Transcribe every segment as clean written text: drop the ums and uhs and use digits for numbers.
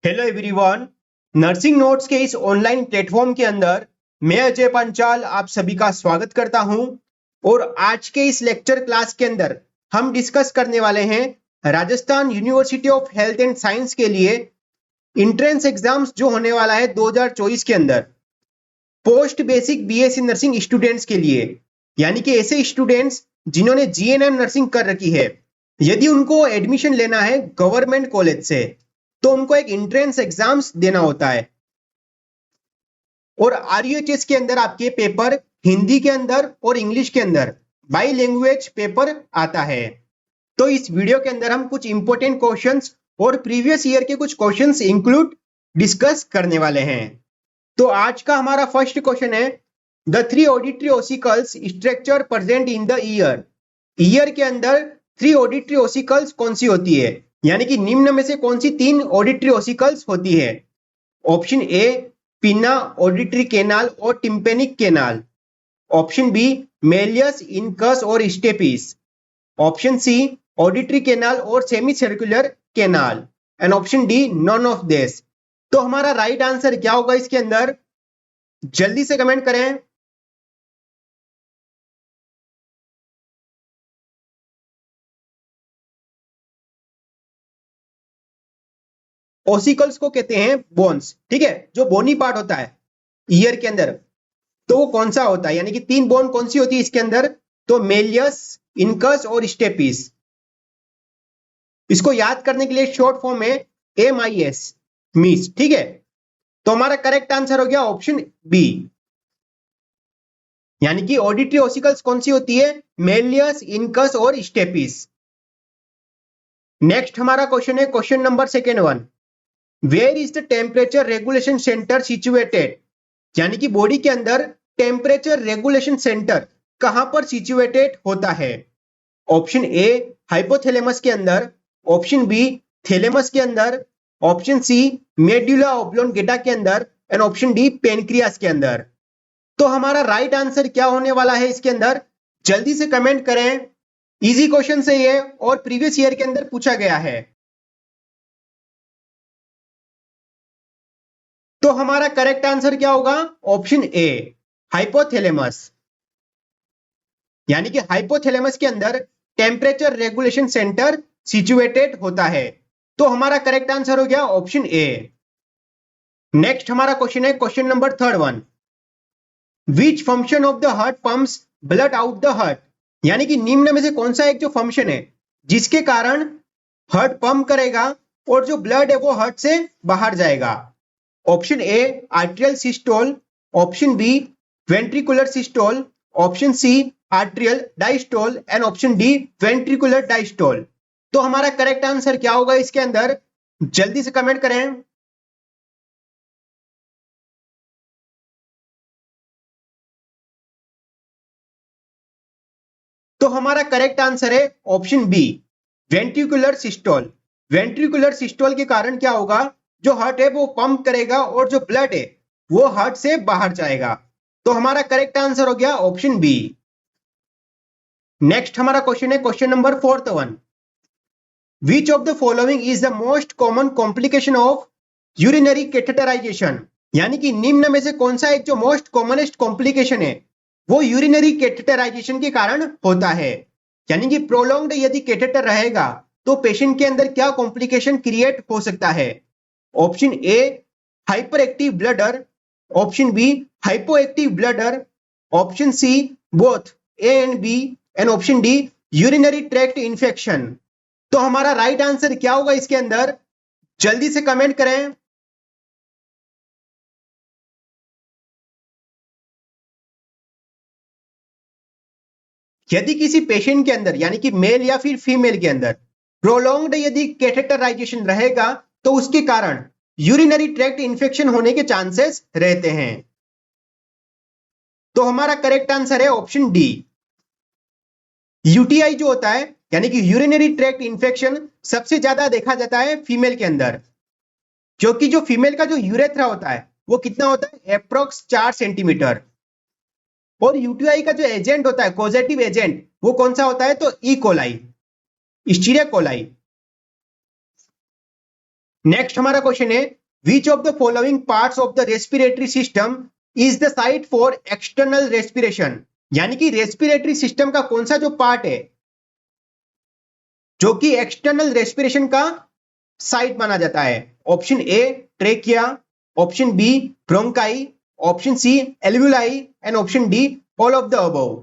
Hello everyone. Nursing notes के इस online platform के अंदर मैं अजय पंचाल आप सभी का स्वागत करता हूं और आज के इस लेक्चर क्लास के अंदर हम डिस्कस करने वाले हैं Rajasthan university of health and science के लिए इंट्रेंस एग्जाम्स जो होने वाला है 2024 के अंदर post basic BSc nursing students के लिए, यानी कि ऐसे स्टूडेंट्स जिन्होंने जीएनएम नर्सिंग कर रखी है। यदि उनको एडमिशन लेना है गवर्नमेंट कॉलेज से तो उनको एक एंट्रेंस एग्जाम्स देना होता है और आरयूएचएस के अंदर आपके पेपर हिंदी के अंदर और इंग्लिश के अंदर बाई लैंग्वेज पेपर आता है। तो इस वीडियो के अंदर हम कुछ इंपॉर्टेंट क्वेश्चंस और प्रीवियस ईयर के कुछ क्वेश्चंस इंक्लूड डिस्कस करने वाले हैं। तो आज का हमारा फर्स्ट क्वेश्चन है the three auditory ossicles structure present in the year के अंदर थ्री ऑडिटरी ओसिकल्स कौन सी होती है, यानी कि निम्न में से कौन सी तीन ऑडिटरी ओसिकल्स होती है। Option A pinna auditory canal और tympanic canal, option B malleus incus और stapes, option C auditory canal और semi circular canal and option D none of this. तो हमारा राइट आंसर क्या होगा इसके अंदर, जल्दी से कमेंट करें। ओसिकल्स को कहते हैं बोन्स, ठीक है, जो बोनी पार्ट होता है ईयर के अंदर। तो वो कौन सा होता है, यानी कि तीन बोन कौन सी होती है इसके अंदर, तो मेलियस, इनकस और स्टेपिस। इसको याद करने के लिए शॉर्ट फॉर्म में MIS, मीस, ठीक है। तो हमारा करेक्ट आंसर हो गया ऑप्शन बी, यानी कि ऑडिटरी ओसिकल्स कौन सी होती है, मेलियस, इनकस और स्टेपिस। नेक्स्ट हमारा क्वेश्चन है question number second one, where is the temperature regulation centre situated, यानी कि बॉडी के अंदर टेम्परेचर रेगुलेशन सेंटर कहां पर सिचुएटेड होता है। ऑप्शन ए हाइपोथैलेमस के अंदर, ऑप्शन बी थैलेमस के अंदर, ऑप्शन सी मेडुला ऑब्लोंगेटा के अंदर एंड ऑप्शन डी पेनक्रियास के अंदर। तो हमारा राइट आंसर क्या होने वाला है इसके अंदर, जल्दी से कमेंट करें। इजी क्वेश्चन से ये और प्रीवियस ईयर के अंदर पूछा गया है। तो हमारा करेक्ट आंसर क्या होगा, ऑप्शन ए हाइपोथैलेमस, यानी कि हाइपोथैलेमस के अंदर टेम्परेचर रेगुलेशन सेंटर सिचुएटेड होता है। तो हमारा करेक्ट आंसर हो गया ऑप्शन ए। नेक्स्ट हमारा क्वेश्चन है question number third one, which function of the heart pumps blood out the heart, यानी कि निम्न में से कौन सा एक जो फंक्शन है जिसके कारण हार्ट पंप करेगा और जो ब्लड है वो हार्ट से बाहर जाएगा। Option A atrial systole, option B ventricular systole, option C atrial diastole and option D ventricular diastole. तो हमारा करेक्ट आंसर क्या होगा इसके अंदर, जल्दी से कमेंट करें। तो हमारा करेक्ट आंसर है option B ventricular systole. Ventricular systole के कारण क्या होगा, जो हार्ट है वो पंप करेगा और जो ब्लड है वो हार्ट से बाहर जाएगा। तो हमारा करेक्ट आंसर हो गया ऑप्शन बी। नेक्स्ट हमारा क्वेश्चन है question number fourth one, which of the following is the most common complication of urinary catheterization, यानी कि निम्न में से कौन सा एक जो मोस्ट कॉमनेस्ट कॉम्प्लिकेशन है वो यूरिनरी कैथेटराइजेशन के कारण होता है। यानी कि प्रोलॉन्ग्ड यदि कैथेटर रहेगा तो पेशेंट के अंदर क्या कॉम्प्लिकेशन क्रिएट हो सकता है। Option A hyper active bladder, option B hypo active bladder, option C both A and B and option D urinary tract infection. तो हमारा राइट आंसर क्या होगा इसके अंदर, जल्दी से कमेंट करें। यदि किसी पेशेंट के अंदर, यानी कि मेल या फिर फीमेल के अंदर प्रोलॉन्ग्ड यदि कैथेटराइजेशन रहेगा तो उसके कारण यूरिनरी ट्रैक्ट इन्फेक्शन होने के चांसेस रहते हैं। तो हमारा करेक्ट आंसर है ऑप्शन डी। यूटीआई जो होता है, यानी कि यूरिनरी ट्रैक्ट इन्फेक्शन, सबसे ज्यादा देखा जाता है फीमेल के अंदर, क्योंकि जो फीमेल का जो यूरेथ्रा होता है वो कितना होता है, अप्रोक्स 4 सेंटीमीटर। और यूटीआई का जो एजेंट होता है, कॉजेटिव एजेंट, वो कौन सा होता है, तो ई कोलाई, स्टीरिया कोलाई। नेक्स्ट हमारा क्वेश्चन है, विच of the following parts of the respiratory system is the site for external respiration, यानी कि रेस्पिरेटरी सिस्टम का कौन सा जो पार्ट है जो कि एक्सटर्नल रेस्पिरेशन का साइट माना जाता है। Option A trachea, option B bronchi, option C alveoli and option D all of the above.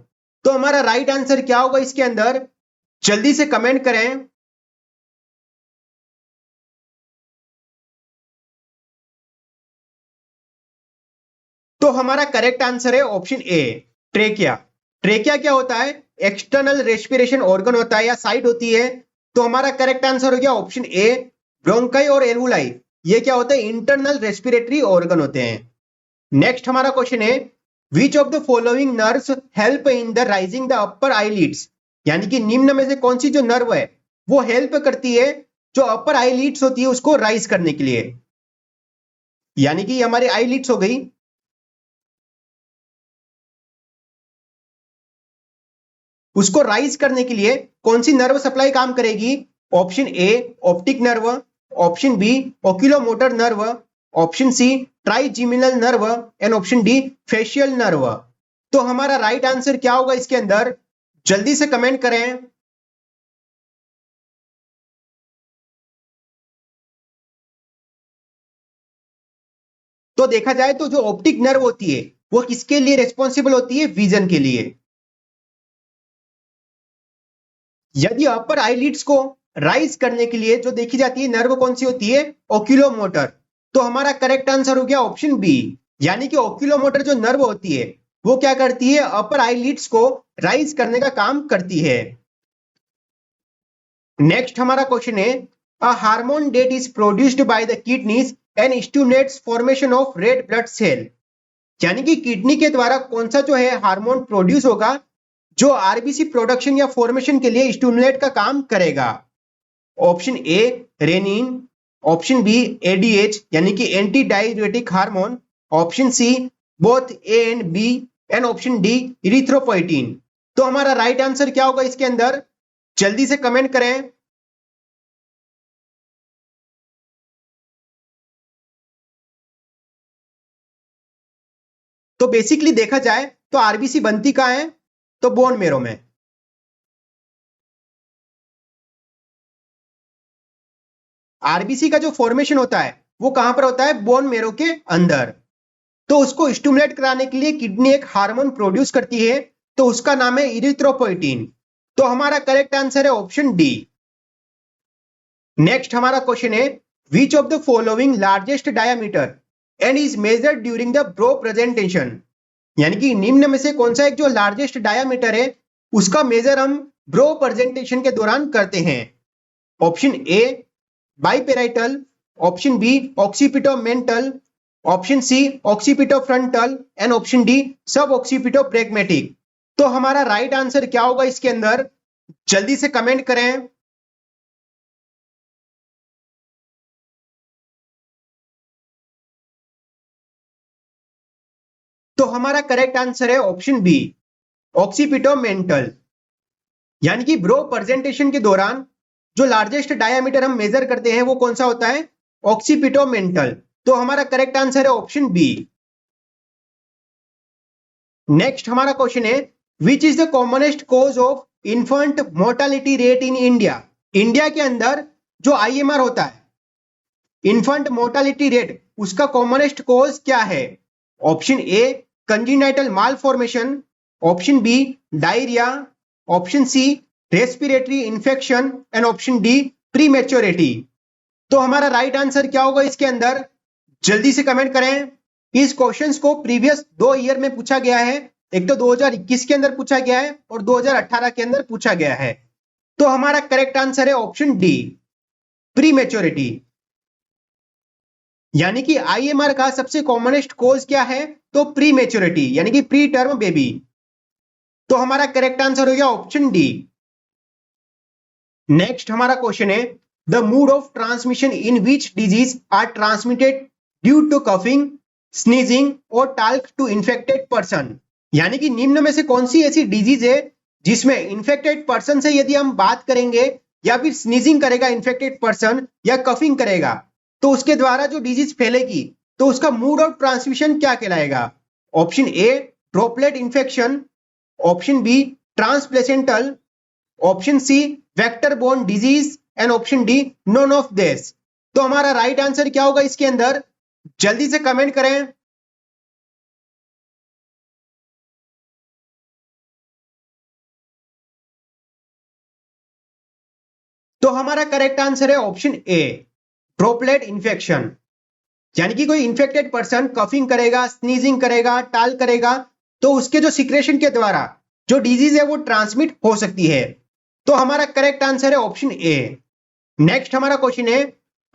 तो हमारा राइट आंसर क्या होगा इसके अंदर, जल्दी से कमेंट करें। तो हमारा करेक्ट आंसर है ऑप्शन ए ट्रेकिया। ट्रेकिया क्या होता है, एक्सटर्नल रेस्पिरेशन ऑर्गन होता है या साइट होती है। तो हमारा करेक्ट आंसर हो गया ऑप्शन ए ब्रोंकाई और एल्वुलाई, ये क्या होता है, इंटरनल रेस्पिरेटरी ऑर्गन होते हैं। नेक्स्ट हमारा क्वेश्चन है, विच of the following nerves help in the rising the upper eyelids, यानी कि निम्न में से कौन सी जो नर्व है वो हेल्प करती है जो अपर आईलिड्स होती है उसको राइज करने के लिए, यानी कि हमारी आईलिड्स हो गई। उसको राइज करने के लिए कौन सी नर्व सप्लाई काम करेगी। Option A optic nerve, option B oculomotor nerve, option C trigeminal nerve and option D facial nerve. तो हमारा राइट आंसर क्या होगा इसके अंदर, जल्दी से कमेंट करें। तो देखा जाए तो जो ऑप्टिक नर्व होती है वो किसके लिए रिस्पॉन्सिबल होती है, विजन के लिए। यदि अपर आईलिड्स को राइज करने के लिए जो देखी जाती है नर्व कौन सी होती है, ओक्यूलोमोटर। तो हमारा करेक्ट आंसर हो गया ऑप्शन बी, यानी कि ओक्यूलोमोटर जो नर्व होती है वो क्या करती है, अपर आईलिड्स को राइज करने का काम करती है। नेक्स्ट हमारा क्वेश्चन है, a hormone that is produced by the kidneys and stimulates formation of red blood cell, यानी कि किडनी के द्वारा कौन सा जो है हार्मोन प्रोड्यूस होगा जो आरबीसी प्रोडक्शन या फॉर्मेशन के लिए स्टिमुलेट का काम करेगा। Option A renin, option B ADH यानी कि anti diuretic hormone, option C both A and B and option D erythropoietin. तो हमारा राइट आंसर क्या होगा इसके अंदर, जल्दी से कमेंट करें। तो बेसिकली देखा जाए तो आरबीसी बनती कहां है, तो बोन मेरो में। आरबीसी का जो फॉर्मेशन होता है वो कहां पर होता है, बोन मेरो के अंदर। तो उसको स्टिमुलेट कराने के लिए किडनी एक हार्मोन प्रोड्यूस करती है, तो उसका नाम है इरिथ्रोपोइटिन। तो हमारा करेक्ट आंसर है ऑप्शन डी। नेक्स्ट हमारा क्वेश्चन है, विच of the following largest diameter and is measured during the brow presentation, यानी कि निम्न में से कौन सा एक जो लार्जेस्ट डायामीटर है उसका मेजर हम ब्रो प्रेजेंटेशन के दौरान करते हैं। Option A biparietal, option B occipitomental, option C occipitofrontal and option D suboccipitobregmatic. तो हमारा राइट आंसर क्या होगा इसके अंदर, जल्दी से कमेंट करें। तो हमारा करेक्ट आंसर है ऑप्शन बी ऑक्सीपिटोमेंटल, यानी कि ब्रो प्रेजेंटेशन के दौरान जो लार्जेस्ट डायामीटर हम मेजर करते हैं वो कौन सा होता है, ऑक्सीपिटोमेंटल। तो हमारा करेक्ट आंसर है ऑप्शन बी। नेक्स्ट हमारा क्वेश्चन है, which is the commonest cause of infant mortality rate in India, India के अंदर जो आईएमआर होता है इन्फेंट मोर्टालिटी रेट उसका कॉमनेस्ट कॉज क्या है। Option A congenital malformation, option B diarrhoea, option C respiratory infection and option D prematurity. तो हमारा राइट आंसर क्या होगा इसके अंदर, जल्दी से कमेंट करें। इस क्वेश्चंस को प्रीवियस 2 ईयर में पूछा गया है, एक तो 2021 के अंदर पूछा गया है और 2018 के अंदर पूछा गया है। तो हमारा करेक्ट आंसर है ऑप्शन डी प्रीमेच्योरिटी, यानी कि आईएमआर का सबसे कॉमनेस्ट कॉज क्या है, तो प्रीमेच्योरिटी यानी कि प्री टर्म बेबी। तो हमारा करेक्ट आंसर हो गया ऑप्शन डी। नेक्स्ट हमारा क्वेश्चन है, the mode of transmission in which disease are transmitted due to coughing, sneezing और टाल्क टू इन्फेक्टेड पर्सन, यानी कि निम्न में से कौन सी ऐसी डिजीज है जिसमें इन्फेक्टेड पर्सन से यदि हम बात करेंगे या फिर स्नीजिंग करेगा इन्फेक्टेड पर्सन या कफिंग करेगा तो उसके द्वारा जो डिजीज फैलेगी तो उसका मोड ऑफ ट्रांसमिशन क्या कहलाएगा? Option A droplet infection, option B transplacental, option C vector borne disease and option D none of this. तो हमारा राइट आंसर क्या होगा इसके अंदर? जल्दी से कमेंट करें। तो हमारा करेक्ट आंसर है ऑप्शन ए ड्रॉपलेट इन्फेक्शन। यानी कि कोई इन्फेक्टेड पर्सन कफिंग करेगा, स्नीजिंग करेगा, टाल करेगा, तो उसके जो सिक्रेशन के द्वारा जो डिजीज है वो ट्रांसमिट हो सकती है। तो हमारा करेक्ट आंसर है ऑप्शन ए। नेक्स्ट हमारा क्वेश्चन है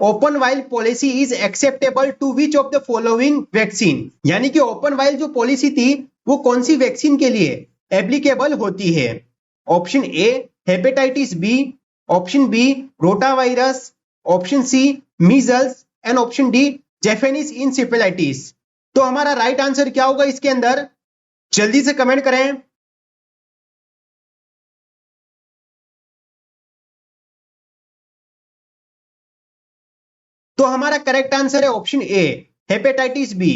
open vial policy is acceptable to which of the following vaccine. यानी कि ओपन वाइल जो पॉलिसी थी वो कौन सी वैक्सीन के लिए एप्लीकेबल होती है? Option A hepatitis B, option B rota virus, option C measles and option D Japanese encephalitis. तो हमारा राइट आंसर क्या होगा इसके अंदर? जल्दी से कमेंट करें। तो हमारा करेक्ट आंसर है ऑप्शन ए हेपेटाइटिस बी।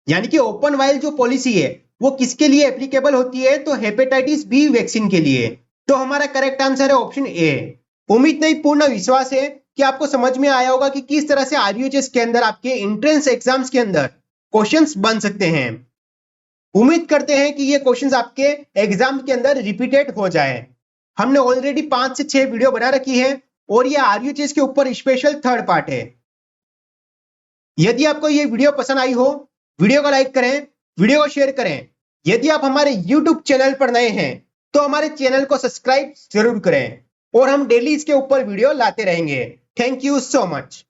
यानी कि ओपन वाइल जो पॉलिसी है वो किसके लिए एप्लीकेबल होती है? तो हेपेटाइटिस बी वैक्सीन के लिए। तो हमारा करेक्ट आंसर है ऑप्शन ए। उम्मीद नहीं पूर्ण विश्वास है कि आपको समझ में आया होगा कि किस तरह से आरयूएचएस के अंदर आपके एंट्रेंस एग्जाम्स के अंदर क्वेश्चंस बन सकते हैं। उम्मीद करते हैं कि ये क्वेश्चंस आपके एग्जाम के अंदर रिपीटेड हो जाए। हमने ऑलरेडी 5 से 6 वीडियो बना रखी है और ये आरयूएचएस के ऊपर स्पेशल थर्ड पार्ट है। यदि आपको ये वीडियो पसंद आई हो, वीडियो को लाइक करें, वीडियो को शेयर करें। यदि आप हमारे यूट्यूब चैनल पर नए हैं तो हमारे चैनल को सब्सक्राइब जरूर करें और हम डेली इसके ऊपर वीडियो लाते रहेंगे। Thank you so much.